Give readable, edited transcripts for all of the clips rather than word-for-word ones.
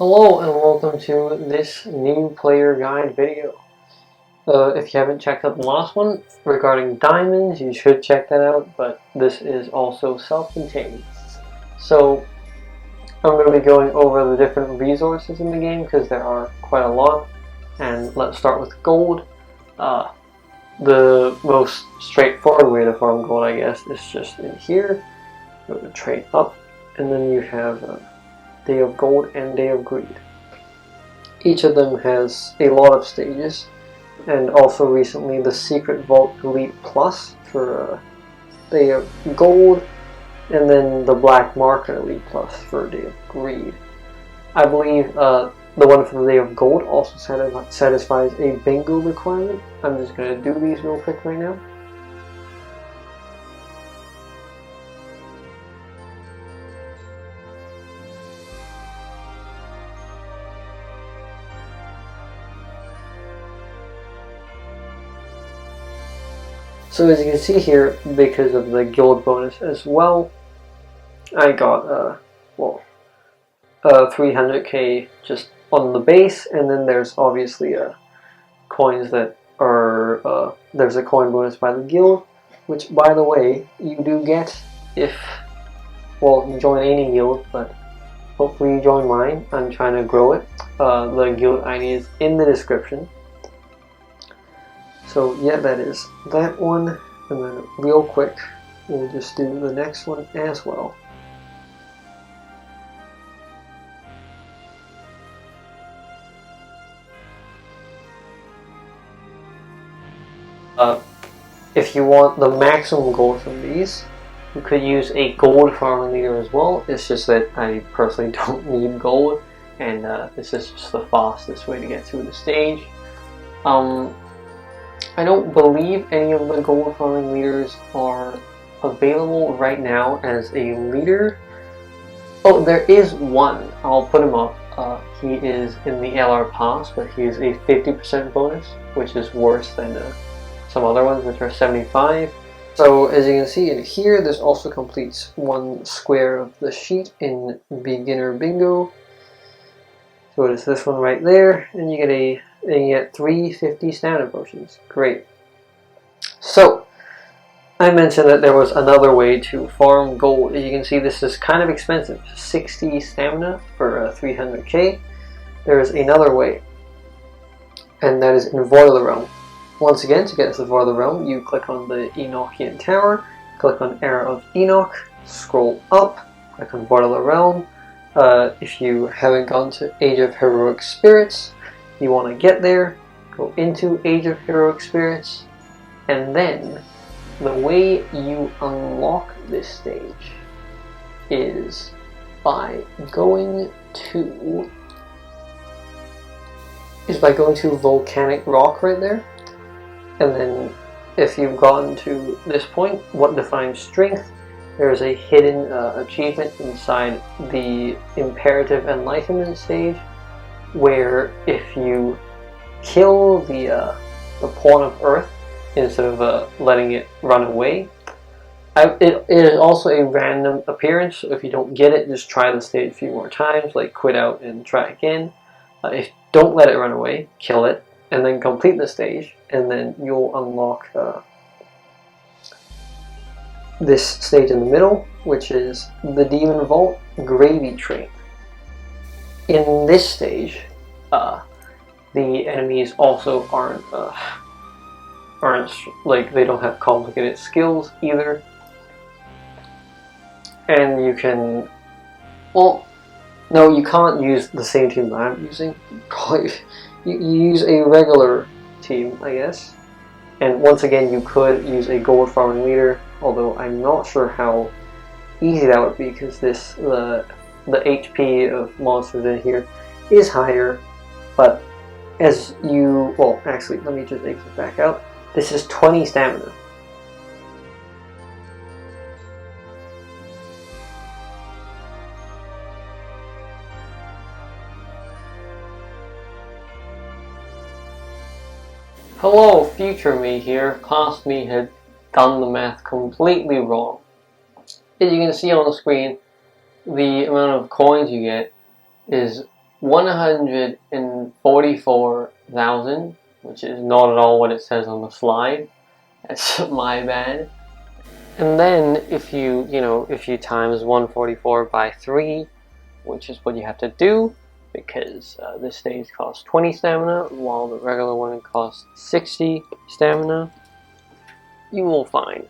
Hello and welcome to this new player guide video. If you haven't checked out the last one regarding diamonds, you should check that out, but this is also self-contained. So I'm going to be going over the different resources in the game because there are quite a lot, and let's start with gold. The most straightforward way to farm gold, I guess, is just in here. Go to trade up, and then you have Day of Gold and Day of Greed. Each of them has a lot of stages, and also recently the Secret Vault Elite Plus for Day of Gold, and then the Black Market Elite Plus for Day of Greed. I believe the one for the Day of Gold also satisfies a bingo requirement. I'm just going to do these real quick right now. So as you can see here, because of the guild bonus as well, I got 300k just on the base, and then there's obviously coins that are there's a coin bonus by the guild, which by the way you do get if you join any guild, but hopefully you join mine. I'm trying to grow it. The guild ID is in the description. So yeah, that is that one, and then real quick we'll just do the next one as well. If you want the maximum gold from these, you could use a gold farming leader as well. It's just that I personally don't need gold, and this is just the fastest way to get through the stage. I don't believe any of the gold farming leaders are available right now as a leader. Oh, there is one. I'll put him up. He is in the LR pass, but he is a 50% bonus, which is worse than some other ones, which are 75. So as you can see in here, this also completes one square of the sheet in beginner bingo. So it's this one right there, and you get 350 stamina potions. Great. So I mentioned that there was another way to farm gold. As you can see, this is kind of expensive. 60 stamina for 300k. There is another way, and that is in Void of the Realm. Once again, to get to the Void of the Realm, you click on the Enochian Tower, click on Era of Enoch, scroll up, click on Void of the Realm. If you haven't gone to Age of Heroic Spirits, you want to get there, go into Age of Heroic Spirits, and then the way you unlock this stage is by going to Volcanic Rock right there. And then if you've gotten to this point, what defines strength, there is a hidden achievement inside the Imperative Enlightenment stage, where if you kill the Pawn of Earth instead of letting it run away, it is also a random appearance, so if you don't get it, just try the stage a few more times, like quit out and try again. Don't let it run away, kill it, and then complete the stage, and then you'll unlock this stage in the middle, which is the Demon Vault Gravy Train. In this stage, the enemies also aren't like, they don't have complicated skills either, and you can, no, you can't use the same team that I'm using. You use a regular team, I guess. And once again, you could use a gold farming leader, although I'm not sure how easy that would be, because the HP of monsters in here is higher. But as you, actually, let me just exit back out. This is 20 stamina. Hello, future me here. Past me had done the math completely wrong. As you can see on the screen, the amount of coins you get is 144,000, which is not at all what it says on the slide. That's my bad. And then if you times 144 by 3, which is what you have to do, because this stage costs 20 stamina, while the regular one costs 60 stamina, you will find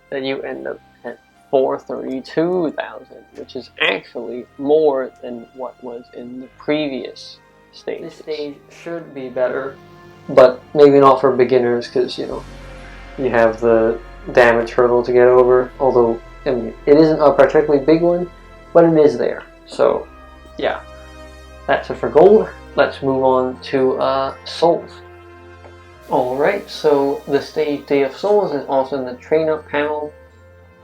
that you end up at 432,000, which is actually more than what was in the previous stage. This stage should be better, but maybe not for beginners, because you have the damage hurdle to get over. Although, I mean, it isn't a particularly big one, but it is there. So, yeah, that's it for gold. Let's move on to souls. Alright, so the stage Day of Souls is also in the train up panel.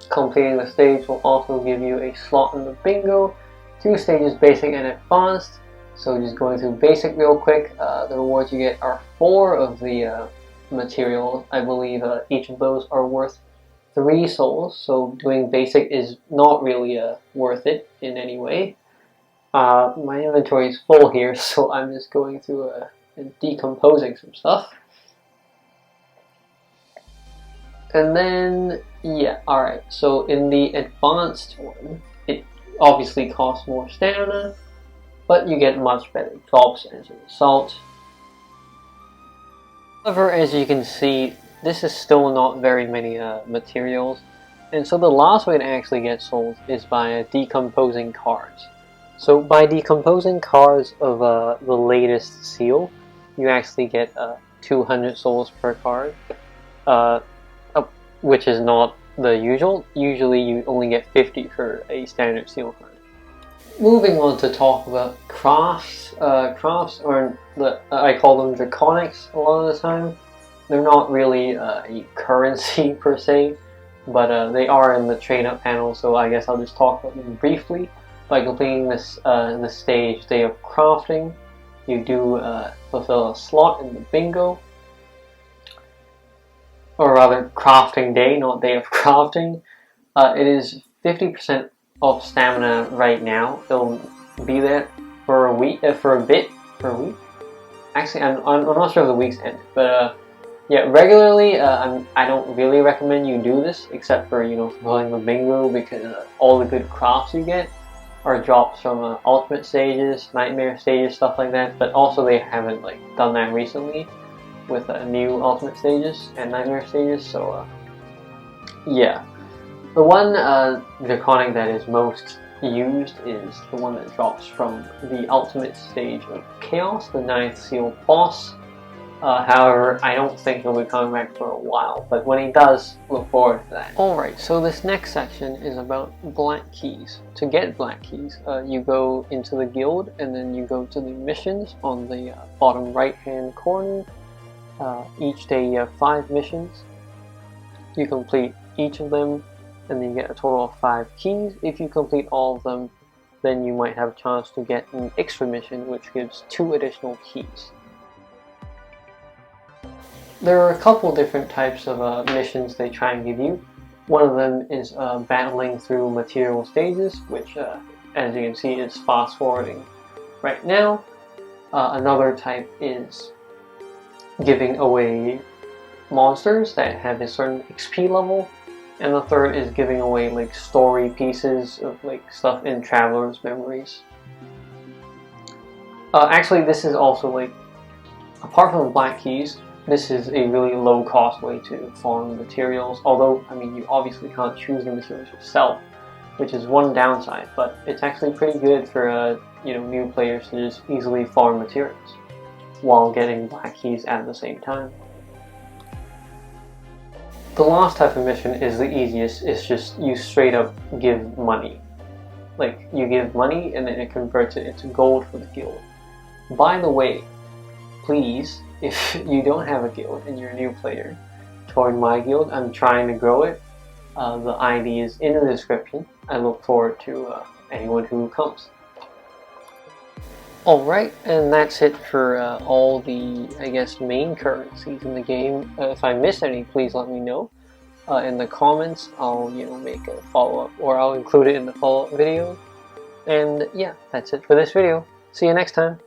Completing the stage will also give you a slot in the bingo. 2 stages, basic and advanced. So just going through basic real quick, the rewards you get are 4 of the materials. I believe each of those are worth 3 souls, so doing basic is not really worth it in any way. My inventory is full here, so I'm just going through and decomposing some stuff. And then, yeah, alright, so in the advanced one, it obviously costs more stamina, but you get much better drops as a result. However, as you can see, this is still not very many materials, and so the last way to actually get souls is by decomposing cards. So by decomposing cards of the latest seal, you actually get 200 souls per card, which is not the usual. Usually you only get 50 for a standard seal card. Moving on to talk about crafts. Crafts are, I call them draconics a lot of the time. They're not really a currency per se, but they are in the train up panel, so I guess I'll just talk about them briefly. By completing this the stage Day of Crafting, you do fulfill a slot in the bingo. Or rather, crafting day, not day of crafting. It is 50% of stamina right now. It'll be there for a week, for a week. Actually, I'm not sure if the week's end, but yeah, regularly, I don't really recommend you do this, except for fulfilling the bingo, because all the good crafts you get are drops from ultimate stages, nightmare stages, stuff like that. But also, they haven't done that recently with new ultimate stages and nightmare stages, so yeah. The one draconic that is most used is the one that drops from the ultimate stage of Chaos, the 9th seal boss. However, I don't think he'll be coming back for a while, but when he does, look forward to that. Alright, so this next section is about black keys. To get black keys, you go into the guild, and then you go to the missions on the bottom right hand corner. Each day you have 5 missions. You complete each of them, and then you get a total of 5 keys. If you complete all of them, then you might have a chance to get an extra mission, which gives 2 additional keys. There are a couple different types of missions they try and give you. One of them is battling through material stages, which as you can see is fast forwarding right now. Another type is giving away monsters that have a certain XP level, and the third is giving away story pieces of stuff in Traveler's Memories. Actually, this is also apart from the black keys, this is a really low cost way to farm materials. Although, I mean, you obviously can't choose the materials yourself, which is one downside, but it's actually pretty good for new players to just easily farm materials while getting black keys at the same time. The last type of mission is the easiest. It's just you straight up give money. You give money and then it converts it into gold for the guild. By the way, please, if you don't have a guild and you're a new player, join my guild. I'm trying to grow it. The ID is in the description. I look forward to anyone who comes. Alright, and that's it for all the, I guess, main currencies in the game. If I missed any, please let me know in the comments. I'll, make a follow-up, or I'll include it in the follow-up video. And yeah, that's it for this video. See you next time.